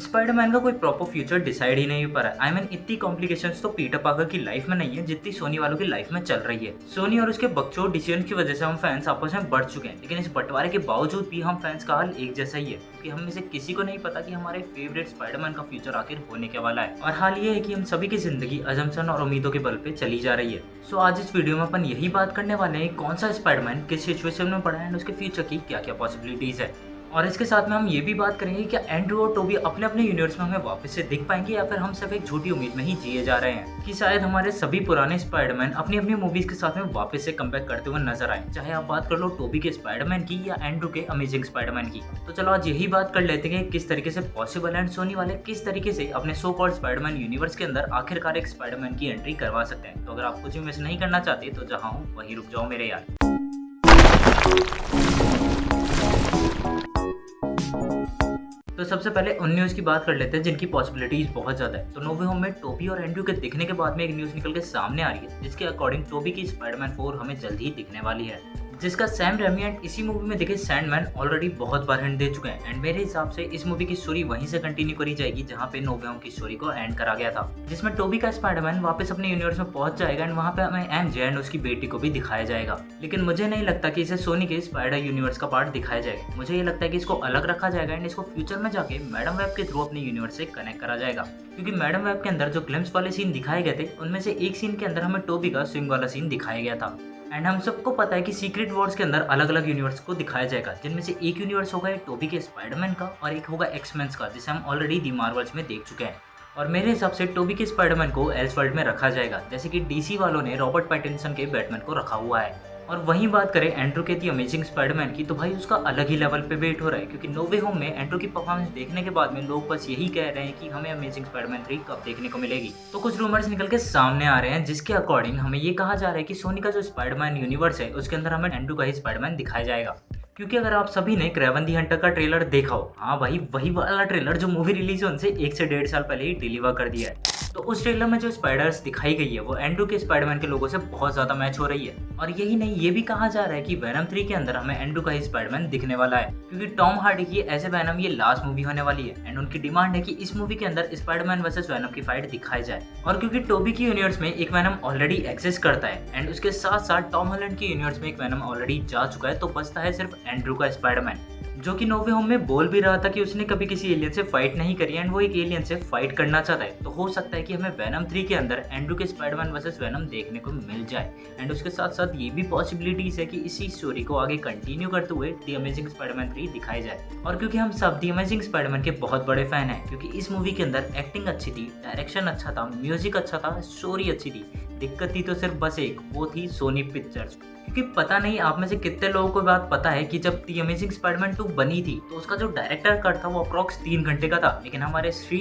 Spiderman का कोई proper future decide ही नहीं हो पा रहा है। आई मीन इतनी कॉम्प्लिकेशंस तो पीटर पार्कर की लाइफ में नहीं है जितनी सोनी वालों की लाइफ में चल रही है। सोनी और उसके बकचोद डिसीजन की वजह से हम फैंस आपस में बढ़ चुके हैं, लेकिन इस बंटवारे के बावजूद भी हम फैंस का हाल एक जैसा ही है, क्योंकि हम में से किसी को नहीं पता कि हमारे फेवरेट स्पाइडरमैन का फ्यूचर आखिर होने के वाला है। और हाल ये है कि हम सभी की जिंदगी अजम्पशन और उम्मीदों के बल पे चली जा रही है। सो आज इस वीडियो में अपन यही बात करने वाले हैं कौन सा स्पाइडरमैन किस सिचुएशन में पड़ा है एंड उसके फ्यूचर की क्या क्या पॉसिबिलिटीज है। और इसके साथ में हम ये भी बात करेंगे कि एंड्रू और टोबी अपने अपने यूनिवर्स में हमें वापस से दिख पाएंगे या फिर हम सिर्फ एक झूठी उम्मीद में ही जिए जा रहे हैं कि शायद हमारे सभी पुराने स्पाइडरमैन अपनी अपनी मूवीज के साथ में वापस से कमबैक करते हुए नजर आए, चाहे आप बात कर लो टोबी के स्पाइडरमैन की या एंड्रू के अमेजिंग स्पाइडरमैन की। तो चलो आज यही बात कर लेते हैं किस तरीके से पॉसिबल एंड सोनी वाले किस तरीके से अपने सो कॉल्ड स्पाइडरमैन यूनिवर्स के अंदर आखिरकार एक स्पाइडरमैन की एंट्री करवा सकते हैं। तो अगर आप कुछ भी मिस नहीं करना चाहते तो जहाँ हूँ वहीं रुक जाओ मेरे यार। तो सबसे पहले उन न्यूज़ की बात कर लेते हैं जिनकी पॉसिबिलिटीज बहुत ज़्यादा है। तो नो वे होम में टोबी और एंड्रू के दिखने के बाद में एक न्यूज़ निकल के सामने आ रही है जिसके अकॉर्डिंग टोबी की स्पाइडरमैन 4 हमें जल्द ही दिखने वाली है, जिसका सैम रेमी एंड इसी मूवी में दिखे सैंडमैन ऑलरेडी बहुत बार हिंट दे चुके हैं। एंड मेरे हिसाब से इस मूवी की स्टोरी वहीं से कंटिन्यू करी जाएगी जहां पे नो वे होम की स्टोरी को एंड करा गया था, जिसमें टोबी का स्पाइडरमैन वापस अपने यूनिवर्स में पहुंच जाएगा एंड वहां पे हमें एमजे एंड उसकी बेटी को भी दिखाया जाएगा। लेकिन मुझे नहीं लगता कि इसे सोनी के स्पाइडर यूनिवर्स का पार्ट दिखाया जाएगा। मुझे ये लगता है कि इसको अलग रखा जाएगा एंड इसको फ्यूचर में जाके मैडम वेब के थ्रू अपने यूनिवर्स से कनेक्ट करा जाएगा, क्योंकि मैडम वेब के अंदर जो ग्लिम्स वाले सीन दिखाए गए थे उनमें से एक सीन के अंदर हमें टोबी का स्विंग वाला सीन दिखाया गया था। एंड हम सबको पता है कि सीक्रेट वॉर्स के अंदर अलग अलग यूनिवर्स को दिखाया जाएगा, जिनमें से एक यूनिवर्स होगा टोबी के स्पाइडरमैन का और एक होगा एक्समैन्स का, जिसे हम ऑलरेडी दी मार्वल्स में देख चुके हैं। और मेरे हिसाब से टोबी के स्पाइडरमैन को एल्सवर्ल्ड में रखा जाएगा, जैसे कि डीसी वालों ने रॉबर्ट पैटिंसन के बैटमैन को रखा हुआ है। और वहीं बात करें एंड्रू के दी अमेजिंग स्पाइडरमैन की, तो भाई उसका अलग ही लेवल पे वेट हो रहा है, क्योंकि नो वे होम में एंड्रू की परफॉर्मेंस देखने के बाद में लोग बस यही कह रहे हैं कि हमें अमेजिंग स्पाइडरमैन 3 कब देखने को मिलेगी। तो कुछ रूमर्स निकल के सामने आ रहे हैं जिसके अकॉर्डिंग हमें ये कहा जा रहा है कि सोनी का जो स्पाइडरमैन यूनिवर्स है उसके अंदर हमें एंड्रू का ही स्पाइडरमैन दिखाया जाएगा। क्योंकि अगर आप सभी ने क्रेवन दी हंटर का ट्रेलर देखा हो, हाँ भाई वही वाला ट्रेलर जो मूवी रिलीज होने से 1 से 1.5 साल पहले ही डिलीवर कर दिया है, तो उस ट्रेलर में जो स्पाइडर्स दिखाई गई है वो एंड्रू के स्पाइडरमैन के लोगों से बहुत ज्यादा मैच हो रही है। और यही नहीं, ये भी कहा जा रहा है कि वेनम 3 के अंदर हमें एंड्रू का ही स्पाइडरमैन दिखने वाला है, क्योंकि टॉम हार्डी की एज ए वेनम ये लास्ट मूवी होने वाली है एंड उनकी डिमांड है कि इस मूवी के अंदर स्पाइडरमैन वर्सेस वेनम की फाइट दिखाई जाए। और क्योंकि टोबी की यूनिवर्स में एक वेनम ऑलरेडी एग्जिस्ट करता है एंड उसके साथ साथ टॉम हॉलैंड की यूनिवर्स में एक वेनम ऑलरेडी जा चुका है, तो बचता है सिर्फ एंड्रू का स्पाइडरमैन, जो कि नो वे होम में बोल भी रहा था कि उसने कभी किसी एलियन से फाइट नहीं करी एंड वो एक एलियन से फाइट करना चाहता है। तो हो सकता है कि हमें वेनम 3 के अंदर एंड्रू के स्पाइडरमैन वर्सेस वेनम देखने को मिल जाए। एंड उसके साथ साथ ये भी पॉसिबिलिटीज है कि इसी स्टोरी को आगे कंटिन्यू करते हुए द अमेजिंग स्पाइडरमैन 3 दिखाई जाए। और क्योंकि हम सब द अमेजिंग स्पाइडरमैन के बहुत बड़े फैन हैं, क्योंकि इस मूवी के अंदर एक्टिंग अच्छी थी, डायरेक्शन अच्छा था, म्यूजिक अच्छा था, स्टोरी अच्छी थी, दिक्कत थी तो सिर्फ बस एक, वो थी सोनी पिक्चर्स। क्योंकि पता नहीं आप में से कितने लोगों को बात पता है कि जब दी अमेजिंग स्पाइडरमैन 2 बनी थी तो उसका जो डायरेक्टर कट था वो अप्रॉक्स 3 घंटे का था, लेकिन हमारे श्री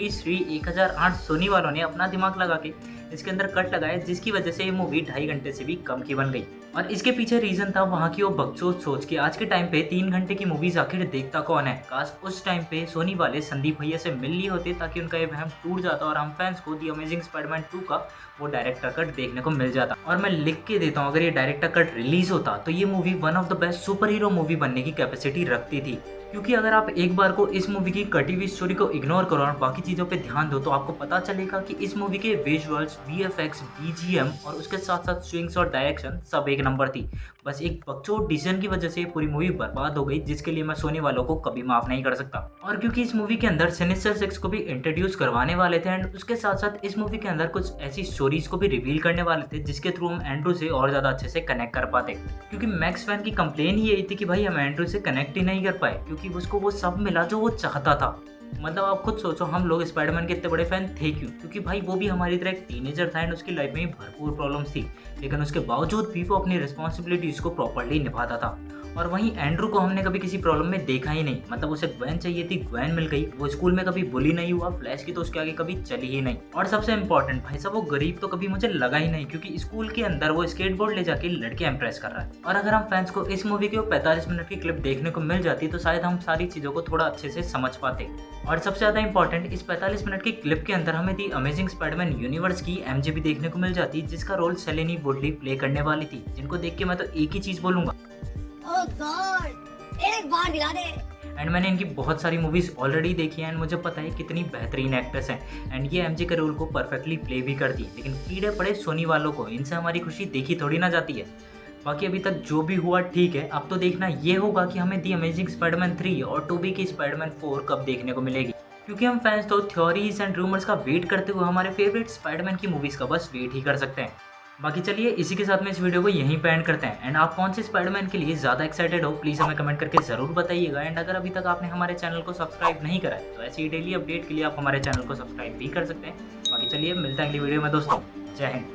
1008 सोनी वालों ने अपना दिमाग लगा के इसके अंदर कट लगाया, जिसकी वजह से ये मूवी 2.5 घंटे से भी कम की बन गई। और इसके पीछे रीजन था वहाँ की वो बकचोद सोच के आज के टाइम पे 3 घंटे की मूवीज आखिर देखता कौन है। काश उस टाइम पे सोनी वाले संदीप भैया से मिल लिए होते ताकि उनका ये वहम टूट जाता और हम फैंस को दी अमेजिंग स्पाइडरमैन 2 का वो डायरेक्टर कट देखने को मिल जाता। और मैं लिख के देता हूँ, अगर ये डायरेक्टर कट रिलीज होता तो ये movie one of the best super hero movie बनने की कैपेसिटी रखती थी। क्योंकि अगर आप एक बार को इस मूवी की कटी हुई स्टोरी को इग्नोर करो और बाकी चीज़ों पे ध्यान दो तो आपको पता चलेगा कि इस मूवी के विजुअल्स, वीएफएक्स, बीजीएम और उसके साथ साथ स्विंग्स और डायरेक्शन सब एक नंबर थी। बस एक बकचोद डिसीजन की वजह से पूरी मूवी बर्बाद हो गई, जिसके लिए मैं सोनी वालों को कभी माफ नहीं कर सकता। और क्योंकि इस मूवी के अंदर सिनिस्टर 6 को भी इंट्रोड्यूस करवाने वाले थे एंड उसके साथ साथ इस मूवी के अंदर कुछ ऐसी स्टोरीज को भी रिवील करने वाले थे जिसके थ्रू हम एंड्रू से और ज्यादा अच्छे से कनेक्ट कर पाते। क्योंकि मैक्स फैन की कंप्लेन ही यही थी कि भाई हम एंड्रू से कनेक्ट ही नहीं कर पाए, क्योंकि उसको वो सब मिला जो वो चाहता था। मतलब आप खुद सोचो, हम लोग स्पाइडरमैन के इतने बड़े फैन थे क्यों? क्योंकि भाई वो भी हमारी तरह एक टीनेजर था एंड उसकी लाइफ में भरपूर प्रॉब्लम्स थी, लेकिन उसके बावजूद भी वो अपनी रिस्पॉन्सिबिलिटीज को प्रॉपर्ली निभाता था। और वहीं एंड्रू को हमने कभी किसी प्रॉब्लम में देखा ही नहीं, मतलब उसे ग्वेन चाहिए थी, ग्वेन मिल गई। वो स्कूल में कभी बुली नहीं हुआ, फ्लैश की तो उसके आगे कभी चली ही नहीं। और सबसे इंपॉर्टेंट भाई साहब, वो गरीब तो कभी मुझे लगा ही नहीं, क्योंकि स्कूल के अंदर वो स्केटबोर्ड ले जाके लड़के इंप्रेस कर रहा है। और अगर हम फैंस को इस मूवी की 45 मिनट की क्लिप देखने को मिल जाती तो शायद हम सारी चीज़ों को थोड़ा अच्छे से समझ पाते। और सबसे ज़्यादा इंपॉर्टेंट, इस 45 मिनट की क्लिप के अंदर हमें दी अमेजिंग स्पाइडरमैन यूनिवर्स की एमजे भी देखने को मिल जाती, जिसका रोल सेलेनी वुडली प्ले करने वाली थी, जिनको देख के मैं तो एक ही चीज़ बोलूंगा, ओह गॉड, एक बार दिला दे। एंड मैंने इनकी बहुत सारी मूवीज़ ऑलरेडी देखी हैं एंड मुझे पता है कितनी बेहतरीन एक्ट्रेस हैं एंड ये एमजे के रोल को परफेक्टली प्ले भी करती है। लेकिन कीड़े पड़े सोनी वालों को, इनसे हमारी खुशी देखी थोड़ी ना जाती है। बाकी अभी तक जो भी हुआ ठीक है, अब तो देखना ये होगा कि हमें दी अमेजिंग स्पाइडरमैन 3 और टोबी की स्पाइडरमैन 4 कब देखने को मिलेगी, क्योंकि हम फैंस तो थ्योरीज एंड रूमर्स का वेट करते हुए हमारे फेवरेट स्पाइडरमैन की मूवीज़ का बस वेट ही कर सकते हैं। बाकी चलिए इसी के साथ में इस वीडियो को यहीं पे एंड करते हैं एंड आप कौन से स्पाइडरमैन के लिए ज़्यादा एक्साइटेड हो प्लीज़ हमें कमेंट करके ज़रूर बताइएगा। एंड अगर अभी तक आपने हमारे चैनल को सब्सक्राइब नहीं करा है तो ऐसी डेली अपडेट के लिए आप हमारे चैनल को सब्सक्राइब भी कर सकते हैं। बाकी चलिए मिलते हैं अगली वीडियो में दोस्तों। जय हिंद।